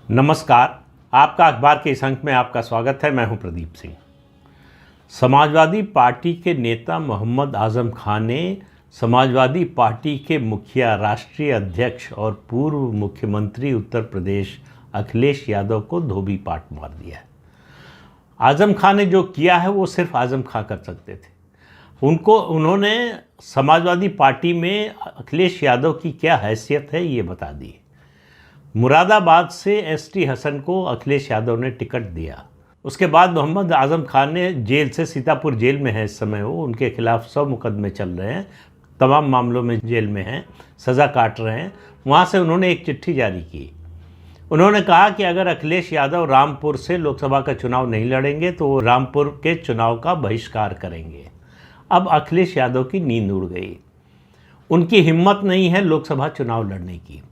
नमस्कार। आपका अखबार के इस अंक में आपका स्वागत है। मैं हूं प्रदीप सिंह। समाजवादी पार्टी के नेता मोहम्मद आजम खान ने समाजवादी पार्टी के मुखिया, राष्ट्रीय अध्यक्ष और पूर्व मुख्यमंत्री उत्तर प्रदेश अखिलेश यादव को धोबी पाट मार दिया है। आजम खान ने जो किया है वो सिर्फ आजम खान कर सकते थे। उन्होंने समाजवादी पार्टी में अखिलेश यादव की क्या हैसियत है ये बता दी। मुरादाबाद से एसटी हसन को अखिलेश यादव ने टिकट दिया। उसके बाद मोहम्मद आजम खान ने जेल से, सीतापुर जेल में है इस समय, वो उनके खिलाफ 100 मुकदमे चल रहे हैं, तमाम मामलों में जेल में हैं, सज़ा काट रहे हैं। वहाँ से उन्होंने एक चिट्ठी जारी की। उन्होंने कहा कि अगर अखिलेश यादव रामपुर से लोकसभा का चुनाव नहीं लड़ेंगे तो वो रामपुर के चुनाव का बहिष्कार करेंगे। अब अखिलेश यादव की नींद उड़ गई। उनकी हिम्मत नहीं है लोकसभा चुनाव लड़ने की।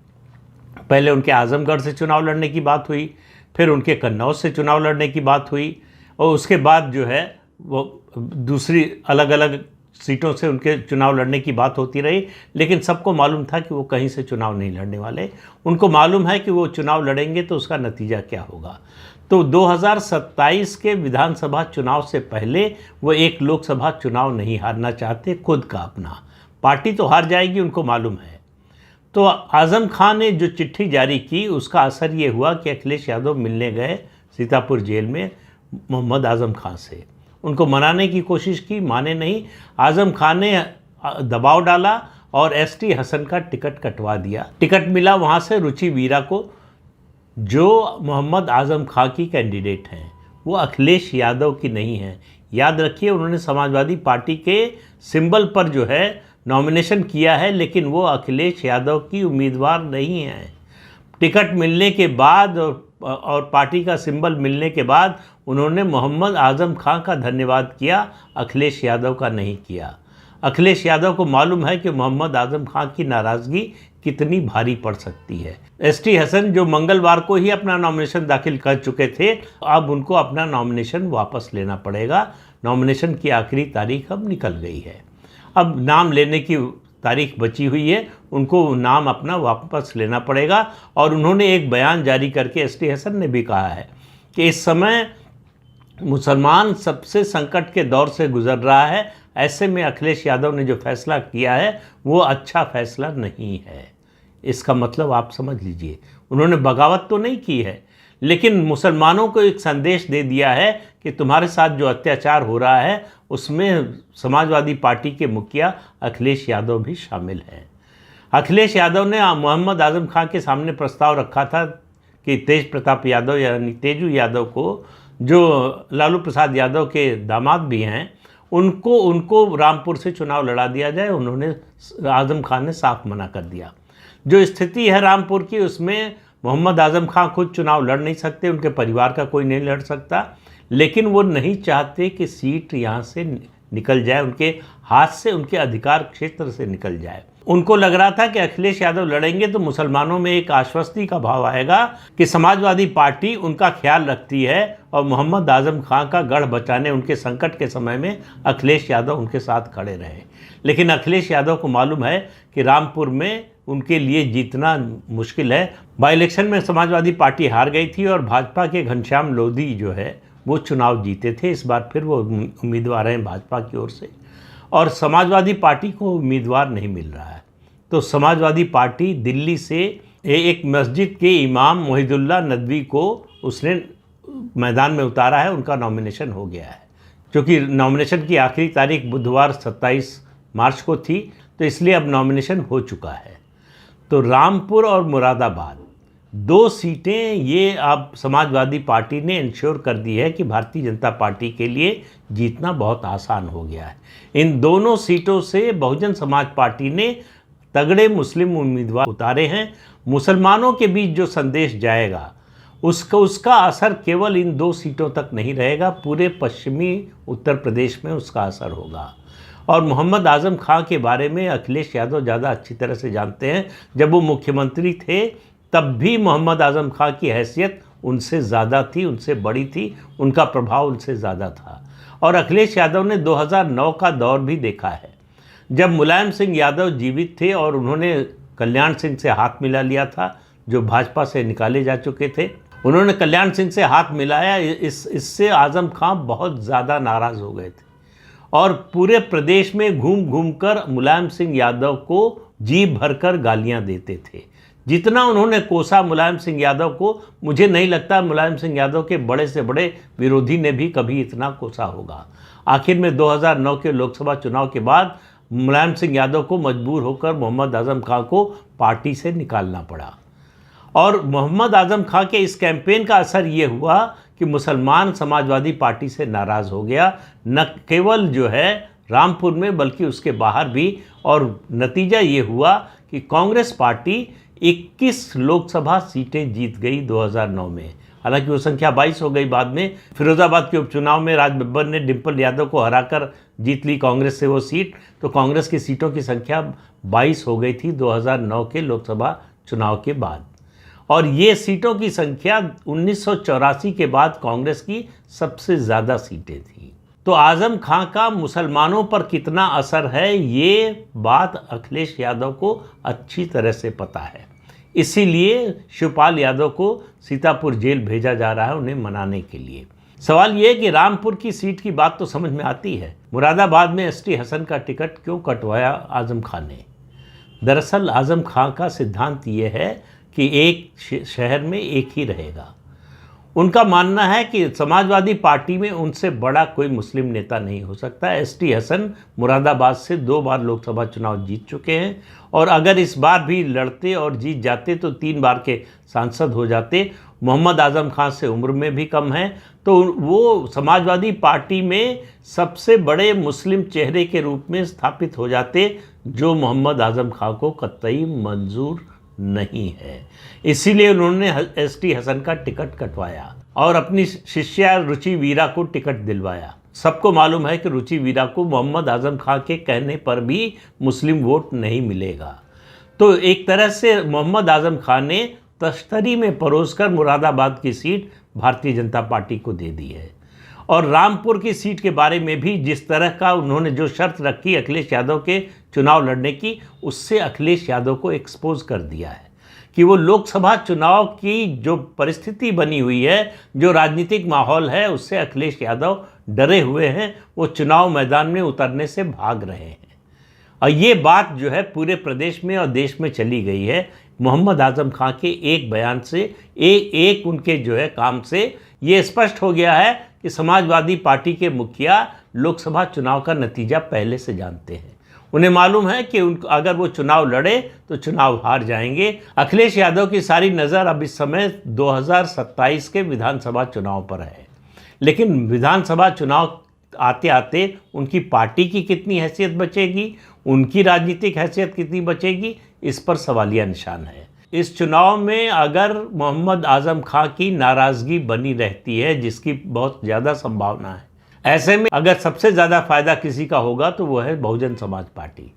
पहले उनके आजमगढ़ से चुनाव लड़ने की बात हुई, फिर उनके कन्नौज से चुनाव लड़ने की बात हुई, और उसके बाद जो है वो दूसरी अलग अलग सीटों से उनके चुनाव लड़ने की बात होती रही। लेकिन सबको मालूम था कि वो कहीं से चुनाव नहीं लड़ने वाले। उनको मालूम है कि वो चुनाव लड़ेंगे तो उसका नतीजा क्या होगा। तो 2027 के विधानसभा चुनाव से पहले वो एक लोकसभा चुनाव नहीं हारना चाहते खुद का अपना। पार्टी तो हार जाएगी, उनको मालूम है। तो आजम खान ने जो चिट्ठी जारी की उसका असर ये हुआ कि अखिलेश यादव मिलने गए सीतापुर जेल में मोहम्मद आजम खान से। उनको मनाने की कोशिश की, माने नहीं। आजम खान ने दबाव डाला और एसटी हसन का टिकट कटवा दिया। टिकट मिला वहाँ से रुचि वीरा को, जो मोहम्मद आजम खान की कैंडिडेट हैं। वो अखिलेश यादव की नहीं है। याद रखिए, उन्होंने समाजवादी पार्टी के सिंबल पर जो है नॉमिनेशन किया है, लेकिन वो अखिलेश यादव की उम्मीदवार नहीं है। टिकट मिलने के बाद और पार्टी का सिंबल मिलने के बाद उन्होंने मोहम्मद आजम खान का धन्यवाद किया, अखिलेश यादव का नहीं किया। अखिलेश यादव को मालूम है कि मोहम्मद आजम खान की नाराज़गी कितनी भारी पड़ सकती है। एसटी हसन जो मंगलवार को ही अपना नॉमिनेशन दाखिल कर चुके थे, अब उनको अपना नॉमिनेशन वापस लेना पड़ेगा। नॉमिनेशन की आखिरी तारीख अब निकल गई है। अब नाम लेने की तारीख बची हुई है, उनको नाम अपना वापस लेना पड़ेगा। और उन्होंने एक बयान जारी करके, एसटी हसन ने भी कहा है कि इस समय मुसलमान सबसे संकट के दौर से गुजर रहा है। ऐसे में अखिलेश यादव ने जो फैसला किया है वो अच्छा फैसला नहीं है। इसका मतलब आप समझ लीजिए, उन्होंने बगावत तो नहीं की है, लेकिन मुसलमानों को एक संदेश दे दिया है कि तुम्हारे साथ जो अत्याचार हो रहा है उसमें समाजवादी पार्टी के मुखिया अखिलेश यादव भी शामिल हैं। अखिलेश यादव ने मोहम्मद आजम खान के सामने प्रस्ताव रखा था कि तेज प्रताप यादव यानी तेजू यादव को, जो लालू प्रसाद यादव के दामाद भी हैं, उनको रामपुर से चुनाव लड़ा दिया जाए। उन्होंने, आजम खान ने साफ मना कर दिया। जो स्थिति है रामपुर की, उसमें मोहम्मद आजम खान खुद चुनाव लड़ नहीं सकते, उनके परिवार का कोई नहीं लड़ सकता, लेकिन वो नहीं चाहते कि सीट यहाँ से निकल जाए, उनके हाथ से, उनके अधिकार क्षेत्र से निकल जाए। उनको लग रहा था कि अखिलेश यादव लड़ेंगे तो मुसलमानों में एक आश्वस्ति का भाव आएगा कि समाजवादी पार्टी उनका ख्याल रखती है और मोहम्मद आजम खान का गढ़ बचाने, उनके संकट के समय में अखिलेश यादव उनके साथ खड़े रहे। लेकिन अखिलेश यादव को मालूम है कि रामपुर में उनके लिए जीतना मुश्किल है। बाई इलेक्शन में समाजवादी पार्टी हार गई थी और भाजपा के घनश्याम लोधी जो है वो चुनाव जीते थे। इस बार फिर वो उम्मीदवार हैं भाजपा की ओर से, और समाजवादी पार्टी को उम्मीदवार नहीं मिल रहा है। तो समाजवादी पार्टी दिल्ली से एक मस्जिद के इमाम मोहिदुल्लाह नदवी को उसने मैदान में उतारा है। उनका नॉमिनेशन हो गया है। क्योंकि नॉमिनेशन की आखिरी तारीख बुधवार 27 मार्च को थी, तो इसलिए अब नॉमिनेशन हो चुका है। तो रामपुर और मुरादाबाद 2 सीटें ये अब समाजवादी पार्टी ने इंश्योर कर दी है कि भारतीय जनता पार्टी के लिए जीतना बहुत आसान हो गया है। इन दोनों सीटों से बहुजन समाज पार्टी ने तगड़े मुस्लिम उम्मीदवार उतारे हैं। मुसलमानों के बीच जो संदेश जाएगा उसका असर केवल इन 2 सीटों तक नहीं रहेगा, पूरे पश्चिमी उत्तर प्रदेश में उसका असर होगा। और मोहम्मद आजम खान के बारे में अखिलेश यादव ज़्यादा अच्छी तरह से जानते हैं। जब वो मुख्यमंत्री थे तब भी मोहम्मद आजम खान की हैसियत उनसे ज़्यादा थी, उनसे बड़ी थी, उनका प्रभाव उनसे ज़्यादा था। और अखिलेश यादव ने 2009 का दौर भी देखा है, जब मुलायम सिंह यादव जीवित थे और उन्होंने कल्याण सिंह से हाथ मिला लिया था, जो भाजपा से निकाले जा चुके थे। उन्होंने कल्याण सिंह से हाथ मिलाया। इससे आज़म खां बहुत ज़्यादा नाराज़ हो गए थे और पूरे प्रदेश में घूम घूम कर मुलायम सिंह यादव को जी भरकर गालियां देते थे। जितना उन्होंने कोसा मुलायम सिंह यादव को, मुझे नहीं लगता मुलायम सिंह यादव के बड़े से बड़े विरोधी ने भी कभी इतना कोसा होगा। आखिर में 2009 के लोकसभा चुनाव के बाद मुलायम सिंह यादव को मजबूर होकर मोहम्मद आज़म खां को पार्टी से निकालना पड़ा। और मोहम्मद आज़म खां के इस कैंपेन का असर ये हुआ कि मुसलमान समाजवादी पार्टी से नाराज़ हो गया, न केवल जो है रामपुर में बल्कि उसके बाहर भी। और नतीजा ये हुआ कि कांग्रेस पार्टी 21 लोकसभा सीटें जीत गई 2009 में। हालांकि वो संख्या 22 हो गई बाद में। फिरोजाबाद के उपचुनाव में राज बब्बर ने डिम्पल यादव को हराकर जीत ली कांग्रेस से वो सीट, तो कांग्रेस की सीटों की संख्या 22 हो गई थी 2009 के लोकसभा चुनाव के बाद। और ये सीटों की संख्या 1984 के बाद कांग्रेस की सबसे ज़्यादा सीटें थी। तो आज़म खां का मुसलमानों पर कितना असर है, ये बात अखिलेश यादव को अच्छी तरह से पता है। इसीलिए शिवपाल यादव को सीतापुर जेल भेजा जा रहा है उन्हें मनाने के लिए। सवाल ये है कि रामपुर की सीट की बात तो समझ में आती है, मुरादाबाद में एसटी हसन का टिकट क्यों कटवाया आज़म खां ने? दरअसल आज़म खां का सिद्धांत ये है कि एक शहर में एक ही रहेगा। उनका मानना है कि समाजवादी पार्टी में उनसे बड़ा कोई मुस्लिम नेता नहीं हो सकता। एसटी हसन मुरादाबाद से 2 बार लोकसभा चुनाव जीत चुके हैं और अगर इस बार भी लड़ते और जीत जाते तो 3 बार के सांसद हो जाते। मोहम्मद आज़म खां से उम्र में भी कम हैं, तो वो समाजवादी पार्टी में सबसे बड़े मुस्लिम चेहरे के रूप में स्थापित हो जाते, जो मोहम्मद आज़म खां को कतई मंजूर नहीं है। इसीलिए उन्होंने एसटी हसन का टिकट कटवाया और अपनी शिष्या रुचि वीरा को टिकट दिलवाया। सबको मालूम है कि रुचि वीरा को मोहम्मद आज़म खां के कहने पर भी मुस्लिम वोट नहीं मिलेगा। तो एक तरह से मोहम्मद आज़म खां ने तश्तरी में परोसकर मुरादाबाद की सीट भारतीय जनता पार्टी को दे दी है। और रामपुर की सीट के बारे में भी जिस तरह का उन्होंने जो शर्त रखी अखिलेश यादव के चुनाव लड़ने की, उससे अखिलेश यादव को एक्सपोज कर दिया है कि वो लोकसभा चुनाव की जो परिस्थिति बनी हुई है, जो राजनीतिक माहौल है, उससे अखिलेश यादव डरे हुए हैं। वो चुनाव मैदान में उतरने से भाग रहे हैं। और ये बात जो है पूरे प्रदेश में और देश में चली गई है। मोहम्मद आज़म खां के एक बयान से, एक उनके जो है काम से ये स्पष्ट हो गया है कि समाजवादी पार्टी के मुखिया लोकसभा चुनाव का नतीजा पहले से जानते हैं। उन्हें मालूम है कि अगर वो चुनाव लड़े तो चुनाव हार जाएंगे। अखिलेश यादव की सारी नज़र अब इस समय 2027 के विधानसभा चुनाव पर है, लेकिन विधानसभा चुनाव आते आते उनकी पार्टी की कितनी हैसियत बचेगी, उनकी राजनीतिक हैसियत कितनी बचेगी, इस पर सवालिया निशान है। इस चुनाव में अगर मोहम्मद आज़म खां की नाराज़गी बनी रहती है, जिसकी बहुत ज़्यादा संभावना है, ऐसे में अगर सबसे ज़्यादा फ़ायदा किसी का होगा तो वो है बहुजन समाज पार्टी।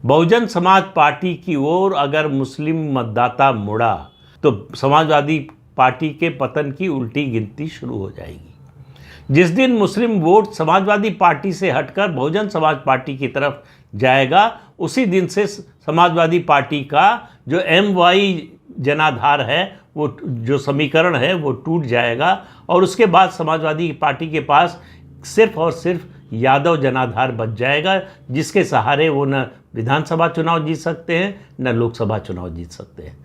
बहुजन समाज पार्टी की ओर अगर मुस्लिम मतदाता मुड़ा तो समाजवादी पार्टी के पतन की उल्टी गिनती शुरू हो जाएगी। जिस दिन मुस्लिम वोट समाजवादी पार्टी से हटकर बहुजन समाज पार्टी की तरफ जाएगा, उसी दिन से समाजवादी पार्टी का जो MY जनाधार है, वो जो समीकरण है वो टूट जाएगा और उसके बाद समाजवादी पार्टी के पास सिर्फ और सिर्फ यादव जनाधार बच जाएगा, जिसके सहारे वो न विधानसभा चुनाव जीत सकते हैं न लोकसभा चुनाव जीत सकते हैं।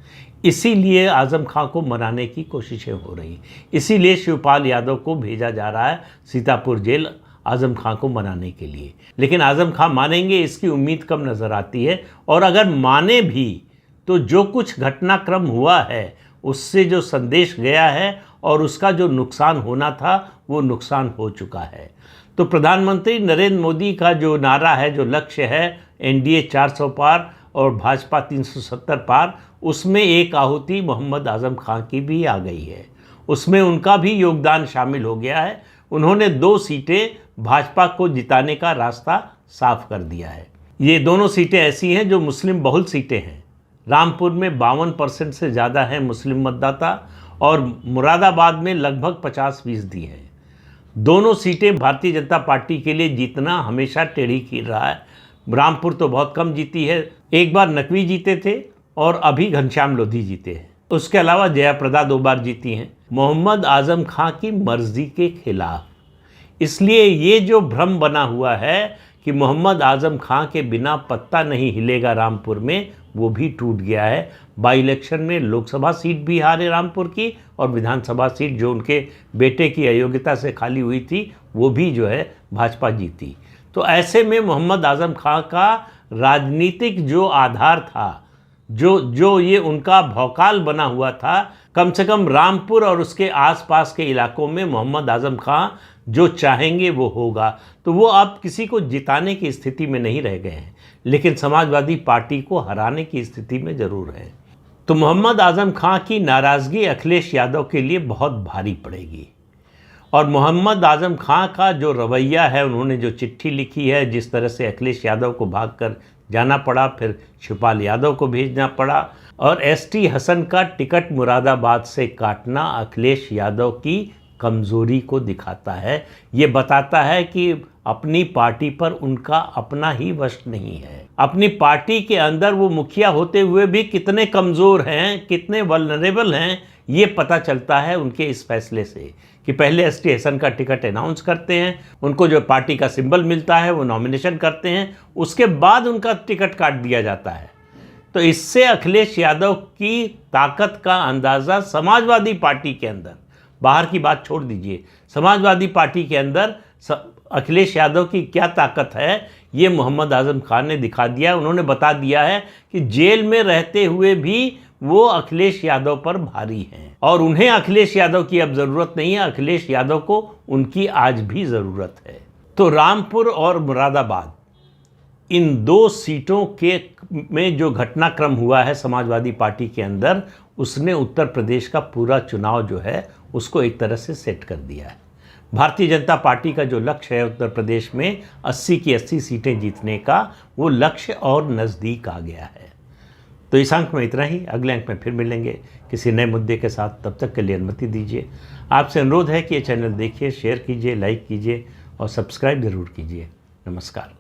इसीलिए आज़म खां को मनाने की कोशिशें हो रही, इसीलिए शिवपाल यादव को भेजा जा रहा है सीतापुर जेल आज़म खां को मनाने के लिए। लेकिन आज़म खां मानेंगे इसकी उम्मीद कम नज़र आती है, और अगर माने भी तो जो कुछ घटनाक्रम हुआ है उससे जो संदेश गया है और उसका जो नुकसान होना था वो नुकसान हो चुका है। तो प्रधानमंत्री नरेंद्र मोदी का जो नारा है, जो लक्ष्य है NDA 400 पार और भाजपा 370 पार, उसमें एक आहुति मोहम्मद आज़म खां की भी आ गई है, उसमें उनका भी योगदान शामिल हो गया है। उन्होंने 2 सीटें भाजपा को जिताने का रास्ता साफ कर दिया है। ये दोनों सीटें ऐसी हैं जो मुस्लिम बहुल सीटें हैं। रामपुर में 52% से ज़्यादा हैं मुस्लिम मतदाता और मुरादाबाद में लगभग 50% हैं। दोनों सीटें भारतीय जनता पार्टी के लिए जीतना हमेशा टेढ़ी खीर रहा है। रामपुर तो बहुत कम जीती है, एक बार नकवी जीते थे और अभी घनश्याम लोधी जीते हैं। उसके अलावा जयाप्रदा 2 बार जीती हैं। मोहम्मद आज़म खां की मर्जी के खिलाफ। इसलिए ये जो भ्रम बना हुआ है कि मोहम्मद आज़म खां के बिना पत्ता नहीं हिलेगा रामपुर में, वो भी टूट गया है। बाई इलेक्शन में लोकसभा सीट भी हारे रामपुर की, और विधानसभा सीट जो उनके बेटे की अयोग्यता से खाली हुई थी वो भी जो है भाजपा जीती। तो ऐसे में मोहम्मद आज़म खां का राजनीतिक जो आधार था, जो ये उनका भौकाल बना हुआ था, कम से कम रामपुर और उसके आसपास के इलाकों में मोहम्मद आज़म खां जो चाहेंगे वो होगा। तो वो अब किसी को जिताने की स्थिति में नहीं रह गए हैं, लेकिन समाजवादी पार्टी को हराने की स्थिति में ज़रूर है। तो मोहम्मद आज़म खां की नाराज़गी अखिलेश यादव के लिए बहुत भारी पड़ेगी। और मोहम्मद आज़म खां का जो रवैया है, उन्होंने जो चिट्ठी लिखी है, जिस तरह से अखिलेश यादव को भागकर जाना पड़ा, फिर शिवपाल यादव को भेजना पड़ा, और एसटी हसन का टिकट मुरादाबाद से काटना अखिलेश यादव की कमज़ोरी को दिखाता है। ये बताता है कि अपनी पार्टी पर उनका अपना ही वश नहीं है। अपनी पार्टी के अंदर वो मुखिया होते हुए भी कितने कमज़ोर हैं, कितने वल्नरेबल हैं, ये पता चलता है उनके इस फैसले से कि पहले एसटी हसन का टिकट अनाउंस करते हैं, उनको जो पार्टी का सिंबल मिलता है वो नॉमिनेशन करते हैं, उसके बाद उनका टिकट काट दिया जाता है। तो इससे अखिलेश यादव की ताकत का अंदाज़ा समाजवादी पार्टी के अंदर, बाहर की बात छोड़ दीजिए, समाजवादी पार्टी के अंदर अखिलेश यादव की क्या ताकत है, ये मोहम्मद आज़म खान ने दिखा दिया। उन्होंने बता दिया है कि जेल में रहते हुए भी वो अखिलेश यादव पर भारी हैं, और उन्हें अखिलेश यादव की अब ज़रूरत नहीं है, अखिलेश यादव को उनकी आज भी ज़रूरत है। तो रामपुर और मुरादाबाद, इन दो सीटों के में जो घटनाक्रम हुआ है समाजवादी पार्टी के अंदर, उसने उत्तर प्रदेश का पूरा चुनाव जो है उसको एक तरह से सेट कर दिया है। भारतीय जनता पार्टी का जो लक्ष्य है उत्तर प्रदेश में 80 की 80 सीटें जीतने का, वो लक्ष्य और नज़दीक आ गया है। तो इस अंक में इतना ही। अगले अंक में फिर मिलेंगे किसी नए मुद्दे के साथ। तब तक के लिए अनुमति दीजिए। आपसे अनुरोध है कि ये चैनल देखिए, शेयर कीजिए, लाइक कीजिए और सब्सक्राइब ज़रूर कीजिए। नमस्कार।